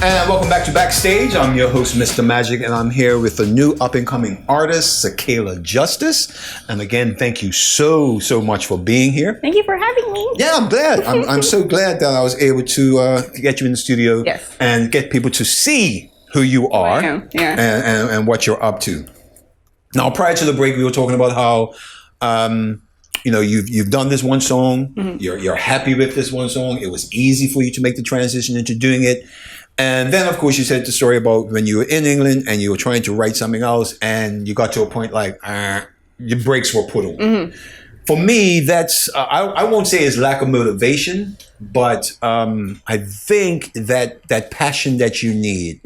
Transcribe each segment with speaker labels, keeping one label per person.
Speaker 1: And welcome back to Backstage. I'm your host, Mr. Magic, and I'm here with a new up-and-coming artist, Sakaela Jahstice. And again, thank you so much for being here.
Speaker 2: Thank you for having me.
Speaker 1: Yeah, I'm glad. I'm so glad that I was able to get you in the studio and get people to see who you are and what you're up to. Now, prior to the break, we were talking about how you've done this one song. Mm-hmm. You're happy with this one song. It was easy for you to make the transition into doing it. And then, of course, you said the story about when you were in England and you were trying to write something else and you got to a point like your brakes were put on. Mm-hmm. For me, that's, I won't say it's lack of motivation, but I think that passion that you need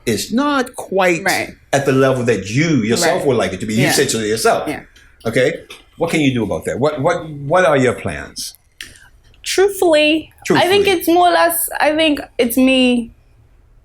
Speaker 1: is not quite at the level that you yourself would like it to be. You said so yourself. Yeah. Okay? What can you do about that? What are your plans?
Speaker 2: Truthfully, I think it's more or less, I think it's me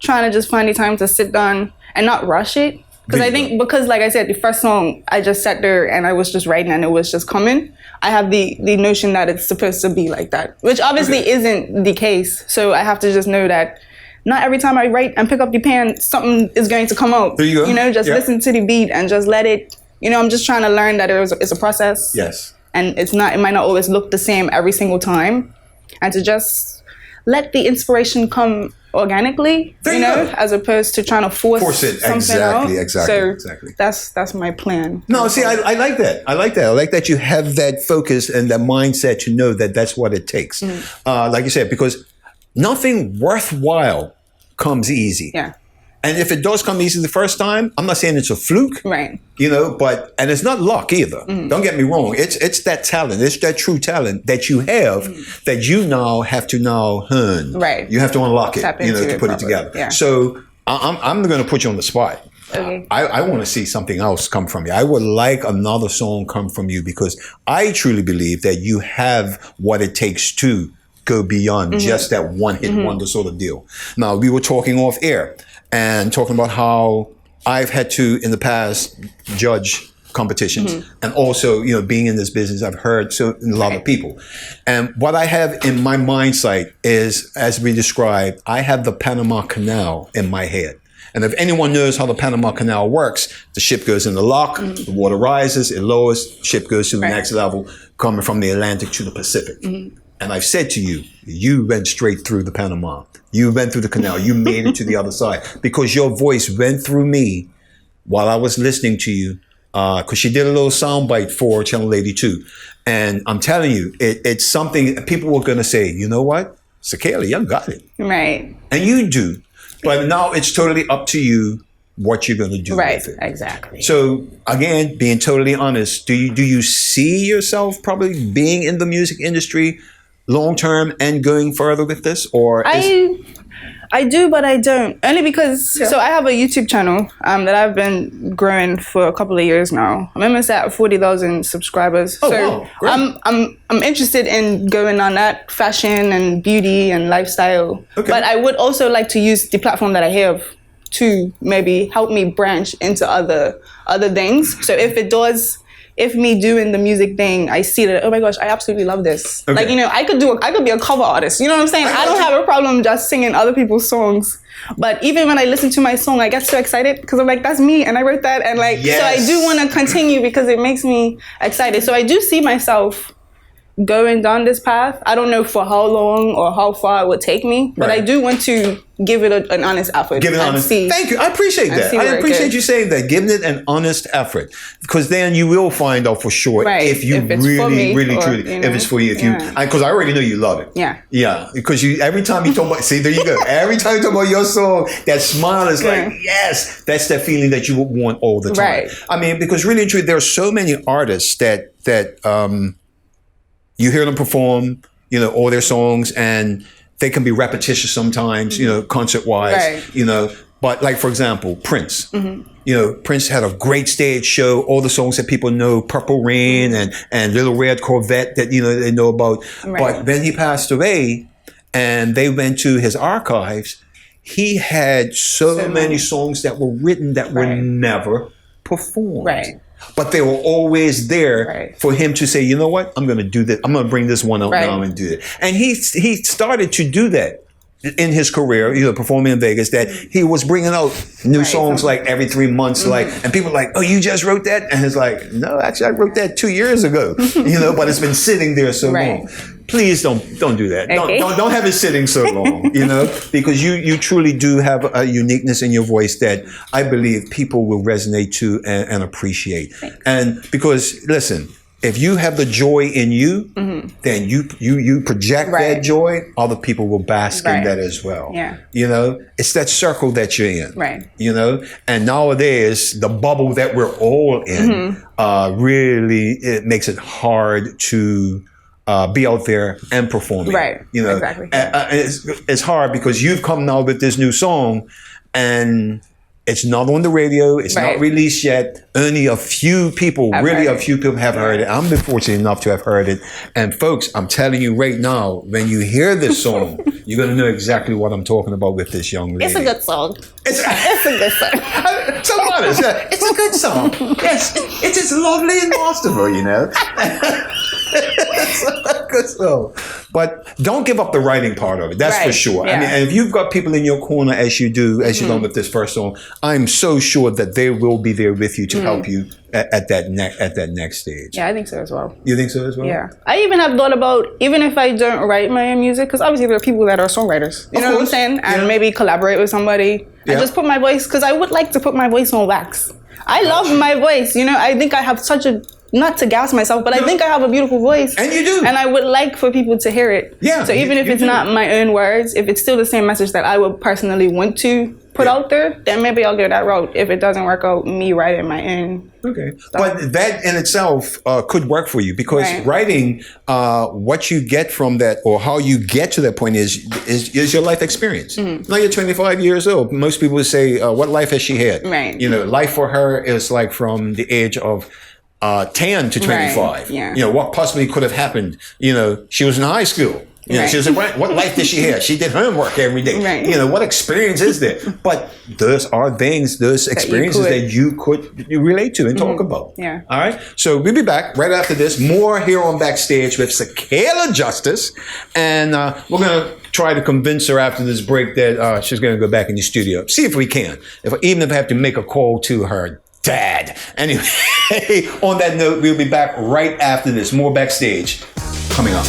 Speaker 2: trying to just find the time to sit down and not rush it. Because I think, like I said, the first song, I just sat there and I was just writing and it was just coming. I have the notion that it's supposed to be like that, which obviously isn't the case. So I have to just know that not every time I write and pick up the pen, something is going to come out.
Speaker 1: There you go.
Speaker 2: Just listen to the beat and just let it, I'm just trying to learn that it's a process.
Speaker 1: Yes.
Speaker 2: And it might not always look the same every single time. And to just let the inspiration come organically, as opposed to trying to force it. Something out.
Speaker 1: Exactly.
Speaker 2: That's my plan.
Speaker 1: No, see, I like that. I like that you have that focus and that mindset to know that that's what it takes. Mm-hmm. Like you said, because nothing worthwhile comes easy. Yeah. And if it does come easy the first time, I'm not saying it's a fluke,
Speaker 2: right?
Speaker 1: And it's not luck either. Mm. Don't get me wrong. It's that talent. It's that true talent that you have that you now have to hone. Right. You have to unlock it, to put it together. Yeah. So I'm going to put you on the spot. Okay. I want to see something else come from you. I would like another song come from you because I truly believe that you have what it takes to go beyond just that one-hit wonder sort of deal. Now, we were talking off air and talking about how I've had to, in the past, judge competitions. And also, being in this business, I've heard a lot of people. And what I have in my mind sight is, as we described, I have the Panama Canal in my head. And if anyone knows how the Panama Canal works, the ship goes in the lock, the water rises, it lowers, ship goes to the next level, coming from the Atlantic to the Pacific. And I've said to you, you went straight through the Panama. You went through the canal. You made it to the other side because your voice went through me while I was listening to you. Because she did a little soundbite for Channel 82. And I'm telling you, it's something people were going to say, you know what? Sakaela, you got it.
Speaker 2: Right.
Speaker 1: And you do. But now it's totally up to you what you're going to do with it.
Speaker 2: Exactly.
Speaker 1: So again, being totally honest, do you see yourself probably being in the music industry long term and going further with this, or
Speaker 2: I do, but I don't. Only because so I have a YouTube channel that I've been growing for a couple of years now. I'm almost at 40,000 subscribers.
Speaker 1: Oh,
Speaker 2: so
Speaker 1: wow. Great.
Speaker 2: I'm interested in going on that fashion and beauty and lifestyle. Okay. But I would also like to use the platform that I have to maybe help me branch into other things. So if me doing the music thing, I see that, oh my gosh, I absolutely love this. Okay. Like, I could be a cover artist. You know what I'm saying? I don't have a problem just singing other people's songs. But even when I listen to my song, I get so excited because I'm like, that's me and I wrote that. And so I do want to continue because it makes me excited. So I do see myself going down this path. I don't know for how long or how far it would take me, but I do want to give it an honest effort.
Speaker 1: Give it an honest. Thank you. I appreciate that. I appreciate you saying that. Giving it an honest effort, because then you will find out for sure if you really truly, if it's for you. Because I already know you love it. Yeah. Because every time you talk about, see, there you go. Every time you talk about your song, that smile is like, yes, that's that feeling that you would want all the time. Right. I mean, because really and truly, there are so many artists that you hear them perform, all their songs, and they can be repetitious sometimes, concert-wise, But like, for example, Prince. Prince had a great stage show, all the songs that people know, Purple Rain and Little Red Corvette that, they know about. Right. But when he passed away and they went to his archives, he had so many songs that were written that were never performed. Right. But they were always there for him to say, you know what, I'm going to do that. I'm going to bring this one out now and do it. And he started to do that in his career, performing in Vegas, that he was bringing out new songs like every 3 months, and people are like, oh, you just wrote that? And it's like, no, actually I wrote that 2 years ago, but it's been sitting there so long. Please don't do that. Okay. Don't have it sitting so long, because you truly do have a uniqueness in your voice that I believe people will resonate to and appreciate. Thanks. And because, listen, if you have the joy in you, then you project that joy, other people will bask in that as well. Yeah. It's that circle that you're in. Right. And nowadays, the bubble that we're all in, really, it makes it hard to be out there and performing. Right. Exactly. It's hard because you've come now with this new song and it's not on the radio. It's not released yet. Only a few people, have heard it. I'm fortunate enough to have heard it. And folks, I'm telling you right now, when you hear this song, you're going to know exactly what I'm talking about with this young lady.
Speaker 2: It's a good song.
Speaker 1: It's a good song. So honest. It's a good song. Yes. It's just lovely and masterful, It's a good song. But don't give up the writing part of it. That's for sure. Yeah. I mean, and if you've got people in your corner as you do with this first song, I'm so sure that they will be there with you to help you at that next stage.
Speaker 2: Yeah, I think so as well.
Speaker 1: You think so as well?
Speaker 2: Yeah. I even have thought about, even if I don't write my own music, because obviously there are people that are songwriters, you know what I'm saying? And maybe collaborate with somebody and just put my voice, because I would like to put my voice on wax. I love my voice, I think I have such a, not to gas myself, but I think I have a beautiful voice.
Speaker 1: And you do.
Speaker 2: And I would like for people to hear it. Yeah. So even if it's not my own words, if it's still the same message that I would personally want to put out there, then maybe I'll go that route. If it doesn't work out, me writing my own. Okay. Stuff.
Speaker 1: But that in itself could work for you, because writing, what you get from that, or how you get to that point is your life experience. Now you're 25 years old. Most people would say, what life has she had? Right. Life for her is like from the age of 10 to 25. Right. Yeah. What possibly could have happened? She was in high school. She was what life did she have? She did homework every day. Right. What experience is there? But those are things, those experiences that you could relate to and talk about. Yeah. All right. So we'll be back right after this. More here on Backstage with Sakaela Jahstice. And we're going to try to convince her after this break that she's going to go back in the studio. See if we can. Even if I have to make a call to her dad. Anyway, on that note, we'll be back right after this. More Backstage coming up.